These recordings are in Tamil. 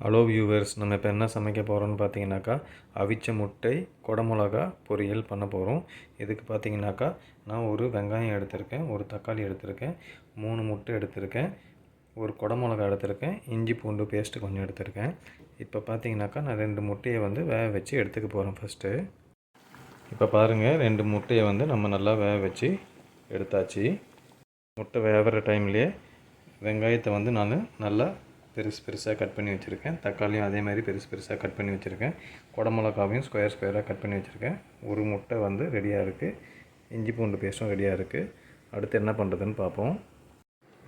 ஹலோ வியூவர்ஸ், நம்ம இப்போ என்ன சமைக்க போகிறோம்னு பார்த்தீங்கன்னாக்கா, அவிச்ச முட்டை குடமிளகா பொரியல் பண்ண போகிறோம். இதுக்கு பார்த்தீங்கன்னாக்கா, நான் ஒரு வெங்காயம் எடுத்திருக்கேன், ஒரு தக்காளி எடுத்திருக்கேன், 3 முட்டை எடுத்திருக்கேன், ஒரு குடமிளகா எடுத்திருக்கேன், இஞ்சி பூண்டு பேஸ்ட்டு கொஞ்சம் எடுத்திருக்கேன். இப்போ பார்த்தீங்கன்னாக்கா, நான் 2 முட்டையை வேக வச்சு எடுத்துக்க போகிறேன் ஃபஸ்ட்டு. இப்போ பாருங்கள், 2 முட்டையை நம்ம நல்லா வேக வச்சு எடுத்தாச்சு. முட்டை வேகிற டைம்லேயே வெங்காயத்தை நான் நல்லா பெருசாக கட் பண்ணி வச்சுருக்கேன். தக்காளியும் அதே மாதிரி பெருசாக கட் பண்ணி வச்சுருக்கேன். குடமிளகாவையும் ஸ்கொயராக கட் பண்ணி வச்சுருக்கேன். ஒரு முட்டை ரெடியாக இருக்குது. இஞ்சி பூண்டு பேஸ்ட்டும் ரெடியாக இருக்குது. அடுத்து என்ன பண்ணுறதுன்னு பார்ப்போம்.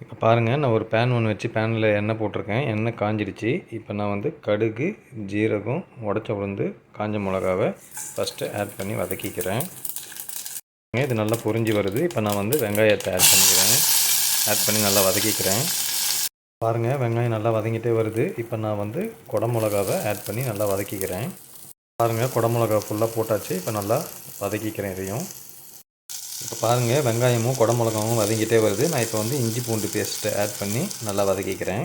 இப்போ பாருங்கள், நான் ஒரு பேன் ஒன்று வச்சு பேனில் எண்ணெய் போட்டிருக்கேன். எண்ணெய் காஞ்சிடுச்சு. இப்போ நான் கடுகு, ஜீரகம், உடச்ச உளுந்து, காஞ்ச மிளகாவை ஃபஸ்ட்டு ஆட் பண்ணி வதக்கிக்கிறேன். இது நல்லா பொரிஞ்சு வருது. இப்போ நான் வெங்காயத்தை ஆட் பண்ணிக்கிறேன். ஆட் பண்ணி நல்லா வதக்கிக்கிறேன். பாருங்கள், வெங்காயம் நல்லா வதங்கிட்டே வருது. இப்போ நான் குடமிளகாவை ஆட் பண்ணி நல்லா வதக்கிக்கிறேன். பாருங்கள், குடமிளகா ஃபுல்லாக போட்டாச்சு. இப்போ நல்லா வதக்கிக்கிறேன் இதையும். இப்போ பாருங்கள், வெங்காயமும் குடமிளகாவும் வதங்கிட்டே வருது. நான் இப்போ இஞ்சி பூண்டு பேஸ்ட்டை ஆட் பண்ணி நல்லா வதக்கிக்கிறேன்.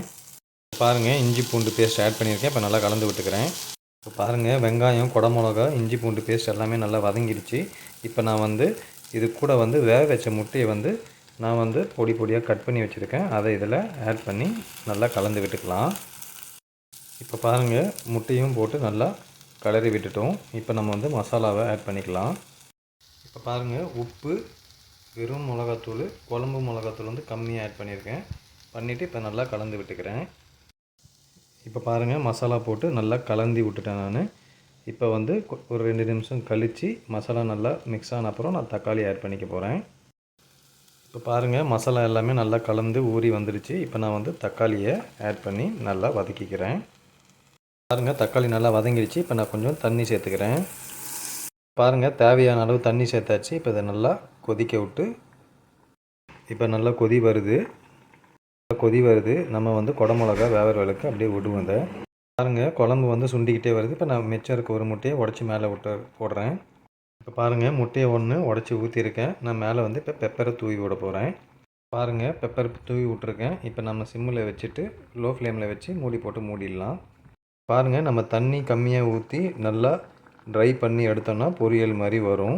பாருங்கள், இஞ்சி பூண்டு பேஸ்ட் ஆட் பண்ணியிருக்கேன். இப்போ நல்லா கலந்து விட்டுக்கிறேன். இப்போ பாருங்கள், வெங்காயம், குடமிளகா, இஞ்சி பூண்டு பேஸ்ட் எல்லாமே நல்லா வதங்கிடுச்சு. இப்போ நான் இது கூட வேக வச்ச முட்டையை நான் பொடி பொடியாக கட் பண்ணி வச்சுருக்கேன். அதை இதில் ஆட் பண்ணி நல்லா கலந்து விட்டுக்கலாம். இப்போ பாருங்கள், முட்டையும் போட்டு நல்லா கலரி விட்டுட்டோம். இப்போ நம்ம மசாலாவை ஆட் பண்ணிக்கலாம். இப்போ பாருங்கள், உப்பு, வெறும் மிளகாத்தூள், குழம்பு மிளகாத்தூள் கம்மியாக ஆட் பண்ணியிருக்கேன். பண்ணிவிட்டு இப்போ நல்லா கலந்து விட்டுக்கிறேன். இப்போ பாருங்கள், மசாலா போட்டு நல்லா கலந்து விட்டுட்டேன் நான். இப்போ ஒரு 2 நிமிஷம் கழித்து மசாலா நல்லா மிக்ஸ் ஆன அப்புறம் நான் தக்காளி ஆட் பண்ணிக்க போகிறேன். இப்போ பாருங்கள், மசாலா எல்லாமே நல்லா கலந்து ஊறி வந்துடுச்சு. இப்போ நான் தக்காளியை ஆட் பண்ணி நல்லா வதக்கிக்கிறேன். பாருங்கள், தக்காளி நல்லா வதங்கிடுச்சு. இப்போ நான் கொஞ்சம் தண்ணி சேர்த்துக்கிறேன். பாருங்கள், தேவையான அளவு தண்ணி சேர்த்தாச்சு. இப்போ இதை நல்லா கொதிக்க விட்டு, இப்போ நல்லா கொதி வருது. நம்ம குடமிளகா வேகிற வேலைக்கு அப்படியே விடுவோம். இதை பாருங்கள், குழம்பு சுண்டிக்கிட்டே வருது. இப்போ நான் மிச்சம் இருக்க ஒரு முட்டையை உடச்சி மேலே போடுறேன். இப்போ பாருங்கள், முட்டையை ஒன்று உடச்சி ஊற்றிருக்கேன். நான் மேலே இப்போ பெப்பரை தூவி விட போகிறேன். பாருங்கள், பெப்பர் தூவி விட்ருக்கேன். இப்போ நம்ம சிம்மில் வச்சுட்டு லோ ஃப்ளேமில் வச்சு மூடி போட்டு மூடிடலாம். பாருங்கள், நம்ம தண்ணி கம்மியாக ஊற்றி நல்லா ட்ரை பண்ணி எடுத்தோன்னா பொரியல் மாதிரி வரும்.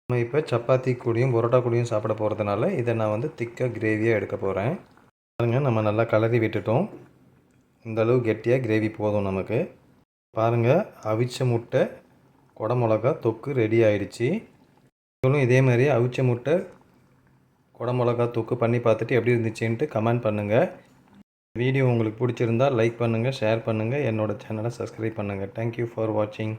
நம்ம இப்போ சப்பாத்தி கூடயும் பரோட்டா கூடயும் சாப்பிட போகிறதுனால இதை நான் திக்காக கிரேவியாக எடுக்க போகிறேன். பாருங்கள், நம்ம நல்லா கலரி விட்டுட்டோம். இந்தளவு கெட்டியாக கிரேவி போதும் நமக்கு. பாருங்கள், அவிச்ச முட்டை குடமிளகா தொக்கு ரெடி ஆகிடுச்சு. நீங்களும் இதே மாதிரி அவிச்ச முட்டை குடமிளகா தொக்கு பண்ணி பார்த்துட்டு எப்படி இருந்துச்சுன்ட்டு கமெண்ட் பண்ணுங்கள். வீடியோ உங்களுக்கு பிடிச்சிருந்தால் லைக் பண்ணுங்கள், ஷேர் பண்ணுங்கள், என்னோடய சேனலை சப்ஸ்கிரைப் பண்ணுங்கள். தேங்க்யூ ஃபார் வாட்சிங்.